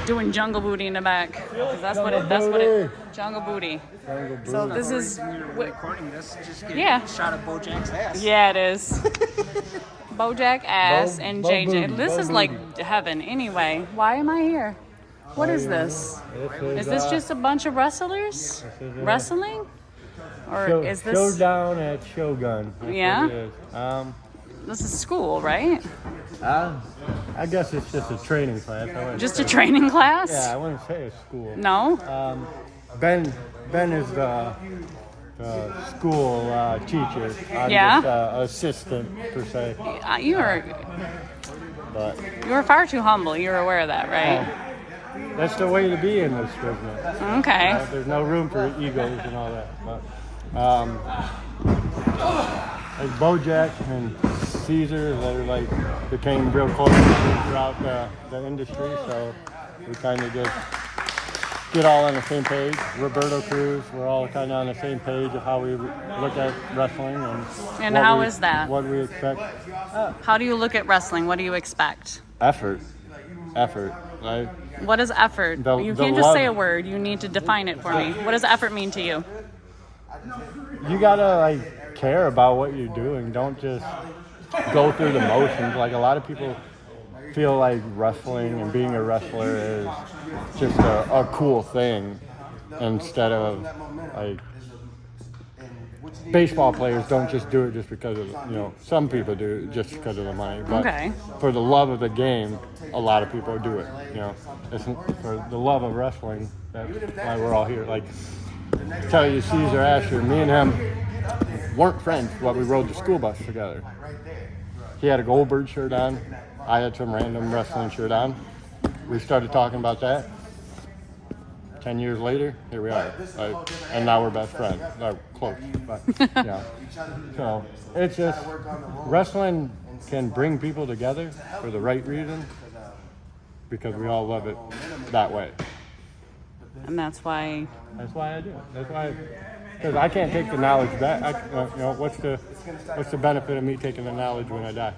doing jungle booty in the back. 'Cause that's what it, jungle booty. So this is, recording this, just get yeah. a shot of Bojack's ass. Yeah, it is. Bojack ass and JJ. This is like booty. heaven. Anyway, why am I here? What is this? Is this just a bunch of wrestlers wrestling? Or is this Showdown at Shogun? Yeah? What it is. This is school, right? I guess it's just a training class. Just a training class? Yeah, I wouldn't say it's school. No? Ben is the school teacher. I'm Yeah? just assistant per se. You were far too humble. You're aware of that, right? That's the way to be in this business. Okay. There's no room for egos and all that. But, like Bojack and Caesar, they became real close throughout the industry. So we kind of just get all on the same page. Roberto Cruz, we're all kind of on the same page of how we look at wrestling And how is that? What we expect. How do you look at wrestling? What do you expect? Effort. Like, What is effort? You can't just say a word. You need to define it for me. What does effort mean to you? you gotta care about what you're doing. Don't just go through the motions. Like a lot of people feel like wrestling and being a wrestler is just a cool thing instead of like baseball players don't just do it just because of, some people do it just because of the money. But for the love of the game, a lot of people do it. It's for the love of wrestling. That's why we're all here. Like, tell you, Caesar Asher, me and him weren't friends, but we rode the school bus together. He had a Goldberg shirt on. I had some random wrestling shirt on. We started talking about that. 10 years later, here we are. And now we're best friends. Close. But, yeah. So it's just, wrestling can bring people together for the right reason because we all love it that way. And that's why I do it. That's why, because I can't take the knowledge back. What's the benefit of me taking the knowledge when I die?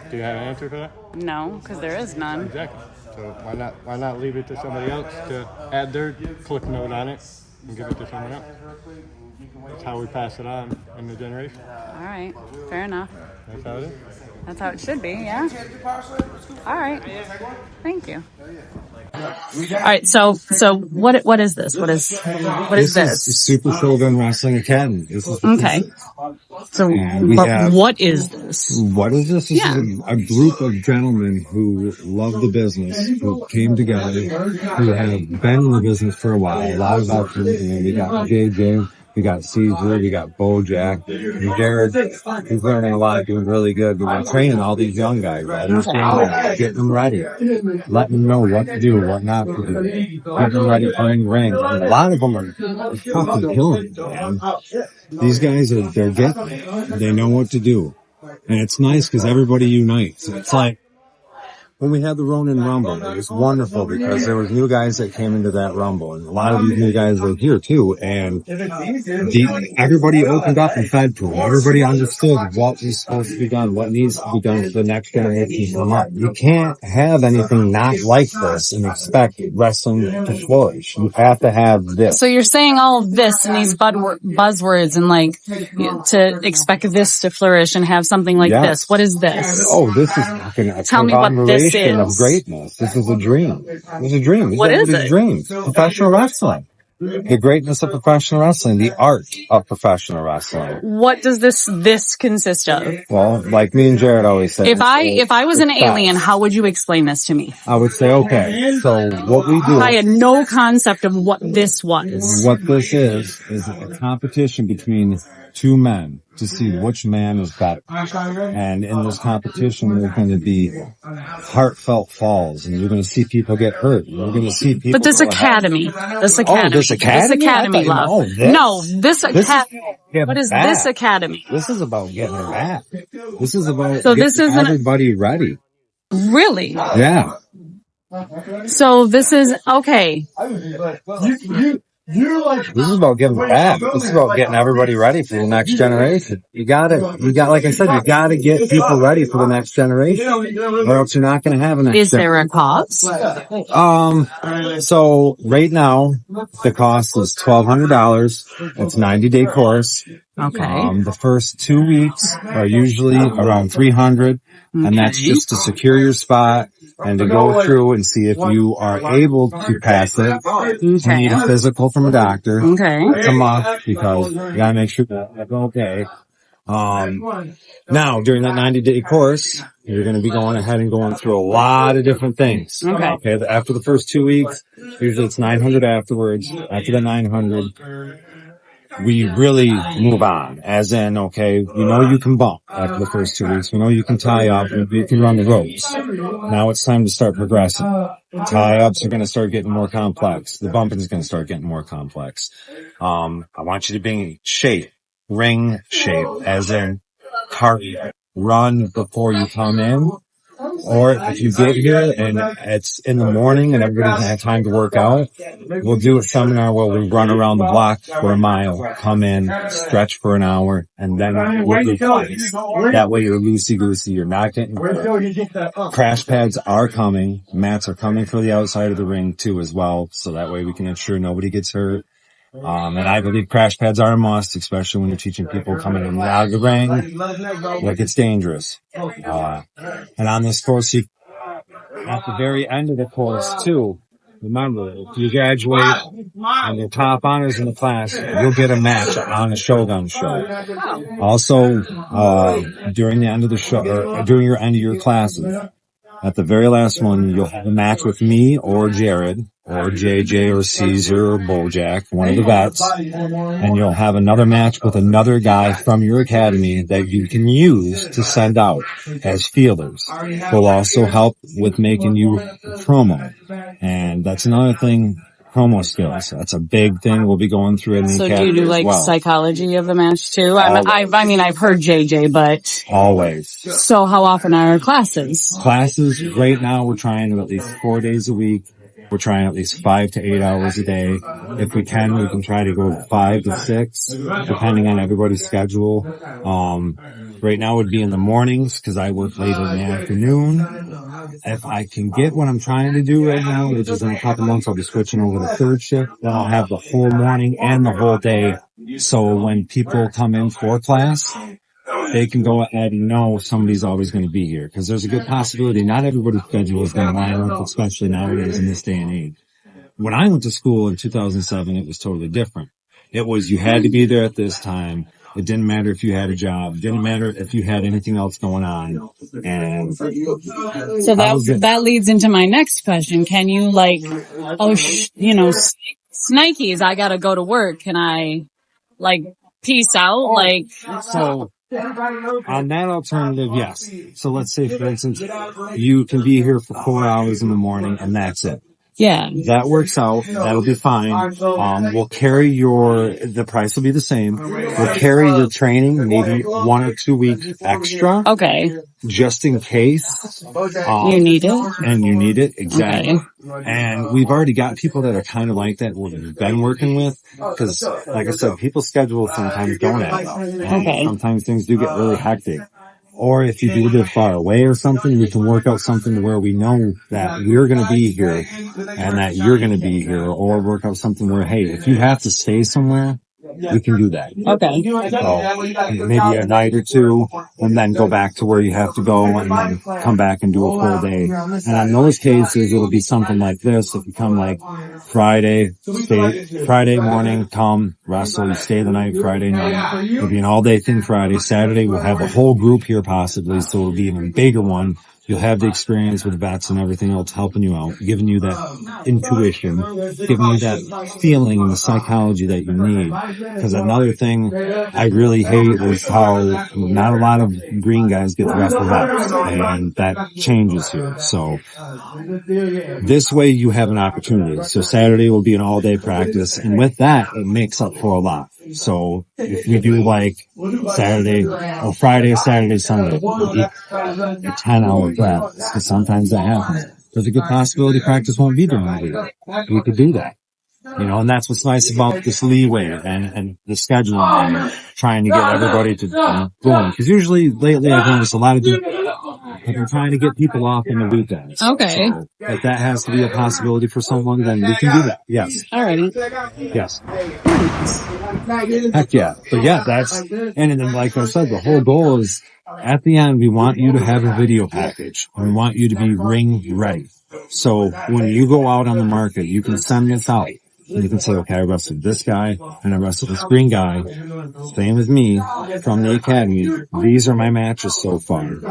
Do you have an answer for that? No, because there is none. Exactly. So why not leave it to somebody else to add their click note on it and give it to someone else? That's how we pass it on in the generation. All right, fair enough. That's how it is. That's how it should be, yeah. All right, thank you. All right, so what is this? What is this? This is Super Shogun Wrestling Academy. Okay. So, what is this? What is this? This is a group of gentlemen who love the business, who came together, who have been in the business for a while. A lot of veterans. We got JJ, we got Caesar, we got Bojack, and Jared. He's learning a lot, doing really good. We're training all these young guys, getting them ready, letting them know what to do, what not to do, getting them ready for ring. And a lot of them are fucking killing it, man. These guys they're getting it. They know what to do. And it's nice because everybody unites. It's like when we had the Ronin Rumble, it was wonderful because there was new guys that came into that Rumble, and a lot of these new guys were here too, and everybody opened up and fed to them. Everybody understood what was supposed to be done, what needs to be done for the next generation to come up. You can't have anything not like this and expect wrestling to flourish. You have to have this. So you're saying all of this and these buzzwords and to expect this to flourish and have something like this. What is this? Oh, this is fucking a Tell me what this is. Of greatness. This is a dream. It's a dream. What is it? Dream. Professional wrestling. The greatness of professional wrestling. The art of professional wrestling. What does this consist of? Well, like me and Jared always say. If I was an alien, how would you explain this to me? I would say, okay, so what we do. I had no concept of what this was. What this is a competition between two men to see which man is better. And in this competition, there's going to be heartfelt falls, and you're going to see people get hurt. You're going to see people. But this academy, this academy love. This academy. What is this academy? This is about getting it back. This is about getting everybody ready. Really? Yeah. So this is okay. This is about giving back. This is about getting everybody ready for the next generation. Like I said, you gotta get people ready for the next generation, or else you're not gonna have a next Is there a cost? So right now, the cost is $1,200. It's a 90-day course. Okay. The first 2 weeks are usually around $300, and that's just to secure your spot and to go through and see if you are able to pass it. You need a physical from a doctor. Okay. It's a must because you gotta make sure that's okay. Now, during that 90-day course, you're going to be going ahead and going through a lot of different things. Okay. After the first 2 weeks, usually it's 900 afterwards. After the 900, we really move on. As in, okay, we know you can bump after the first 2 weeks. We know you can tie up. You can run the ropes. Now it's time to start progressing. Tie-ups are going to start getting more complex. The bumping is going to start getting more complex. I want you to be in shape. Ring shape, as in cardio. Run before you come in. Or if you get here and it's in the morning and everybody doesn't have time to work out, we'll do a seminar where we run around the block for a mile, come in, stretch for an hour, and then we'll do planks. That way you're loosey-goosey, you're not getting hurt. Crash pads are coming. Mats are coming for the outside of the ring too as well, so that way we can ensure nobody gets hurt. And I believe crash pads are a must, especially when you're teaching people coming in and out of the ring. Like, it's dangerous. And on this course, at the very end of the course too, remember, if you graduate and you're top honors in the class, you'll get a match on a Shogun show. Also, during the end of the show, or during your end of your classes, at the very last one, you'll have a match with me or Jared or JJ or Caesar or Bojack, one of the vets, and you'll have another match with another guy from your academy that you can use to send out as feelers. Will also help with making you promo. And that's another thing, promo skills. That's a big thing we'll be going through in the academy. So do you do like psychology of the match too? I mean, I've heard JJ, but... Always. So how often are classes? Classes, right now we're trying to at least 4 days a week. We're trying at least 5 to 8 hours a day. If we can try to go 5 to 6, depending on everybody's schedule. Right now would be in the mornings because I work late in the afternoon. If I can get what I'm trying to do right now, which is in a couple months, I'll be switching over to third shift. Then I'll have the whole morning and the whole day. So when people come in for class, they can go ahead and know somebody's always going to be here, because there's a good possibility not everybody's schedule is going to line up, especially nowadays in this day and age. When I went to school in 2007, it was totally different. It was, you had to be there at this time. It didn't matter if you had a job. It didn't matter if you had anything else going on. And so that leads into my next question. Can you Snikes, I got to go to work. Can I peace out? So on that alternative, yes. So let's say, for instance, you can be here for 4 hours in the morning and that's it. Yeah. That works out. That'll be fine. We'll carry the price will be the same. We'll carry your training maybe 1 or 2 weeks extra. Okay. Just in case. You need it. And you need it. Exactly. Okay. And we've already got people that are kind of like that we've been working with. Because, like I said, people's schedules sometimes don't add up. Okay. Sometimes things do get really hectic. Or if you do live far away or something, we can work out something to where we know that we're going to be here and that you're going to be here, or work out something where, hey, if you have to stay somewhere, we can do that. Okay. So maybe a night or two, and then go back to where you have to go, and then come back and do a full day. And in those cases, it'll be something like this. If you come Friday morning, come wrestle. You stay the night Friday night. It'll be an all-day thing Friday. Saturday, we'll have a whole group here possibly, so it'll be an even bigger one. You'll have the experience with vets and everything else helping you out, giving you that intuition, giving you that feeling and the psychology that you need. Because another thing I really hate is how not a lot of green guys get the rest of vets, and that changes here. So this way you have an opportunity. So Saturday will be an all-day practice, and with that, it makes up for a lot. So if we do Saturday or Friday, Saturday, Sunday, a 10-hour practice, because sometimes that happens. There's a good possibility practice won't be during the week. We could do that. You know, and that's what's nice about this leeway and the scheduling and trying to get everybody to going. Because usually lately I've noticed a lot of people have been trying to get people off in the weekends. Okay. So if that has to be a possibility for someone, then we can do that. Yes. Alrighty. Yes. Heck yeah. But yeah, and then like I said, the whole goal is at the end, we want you to have a video package. We want you to be ring ready. So when you go out on the market, you can send this out. And you can say, okay, I wrestled this guy and I wrestled this green guy. Same as me from the academy. These are my matches so far. And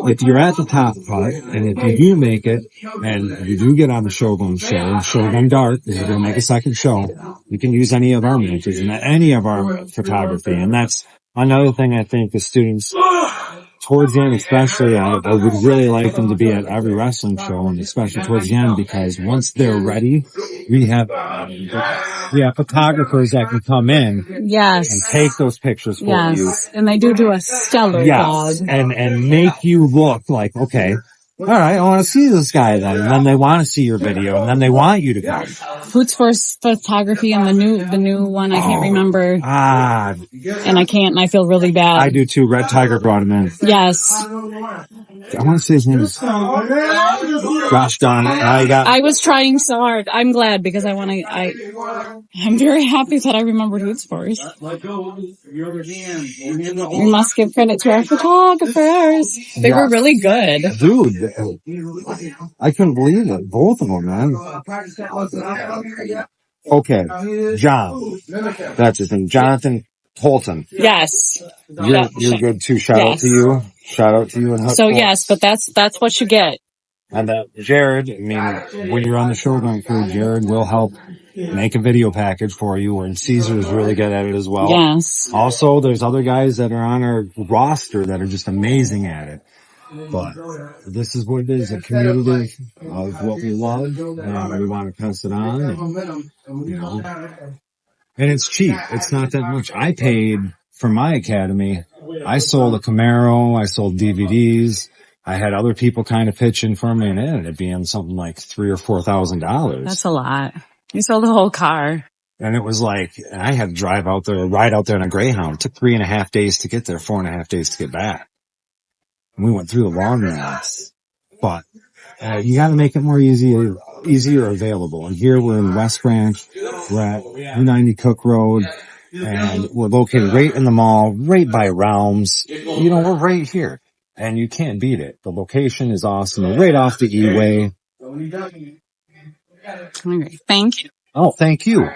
if you're at the top cut and if you do make it and you do get on the Shogun show, Shogun Dark, is going to make a second show, you can use any of our matches and any of our photography. And that's another thing I think the students towards the end, especially, I would really like them to be at every wrestling show, and especially towards the end, because once they're ready, we have photographers that can come in, yes, and take those pictures for you. And they do a stellar job, and make you look like, okay, all right, I want to see this guy then, and then they want to see your video, and then they want you to come. Foods for Photography and the new one, I can't remember. And I feel really bad. I do too. Red Tiger brought him in. Yes. I want to say his name is Gosh darn it. I was trying so hard. I'm glad because I'm very happy that I remembered who it's for. We must give credit to our photographers. They were really good. Dude, I couldn't believe it. Both of them, man. Okay. John. That's his name. Jonathan Holton. Yes. You're good too. Shout out to you. Shout out to you. And so yes, but that's what you get. And Jared, I mean, when you're on the Shogun crew, Jared will help make a video package for you, and Caesar is really good at it as well. Yes. Also, there's other guys that are on our roster that are just amazing at it. But this is what it is, a community of what we love, and we want to pass it on. And, you know, and it's cheap. It's not that much. I paid for my academy. I sold a Camaro. I sold DVDs. I had other people kind of pitch in for me, and it ended up being something like $3,000 or $4,000. That's a lot. You sold the whole car. And it was like, I had to ride out there in a Greyhound. It took 3.5 days to get there, 4.5 days to get back. And we went through the long routes. But you got to make it more easier available. And here we're in West Branch. We're at 290 Cook Road. And we're located right in the mall, right by Realms. You know, we're right here. And you can't beat it. The location is awesome. We're right off the E-Way. Thank you. Oh, thank you.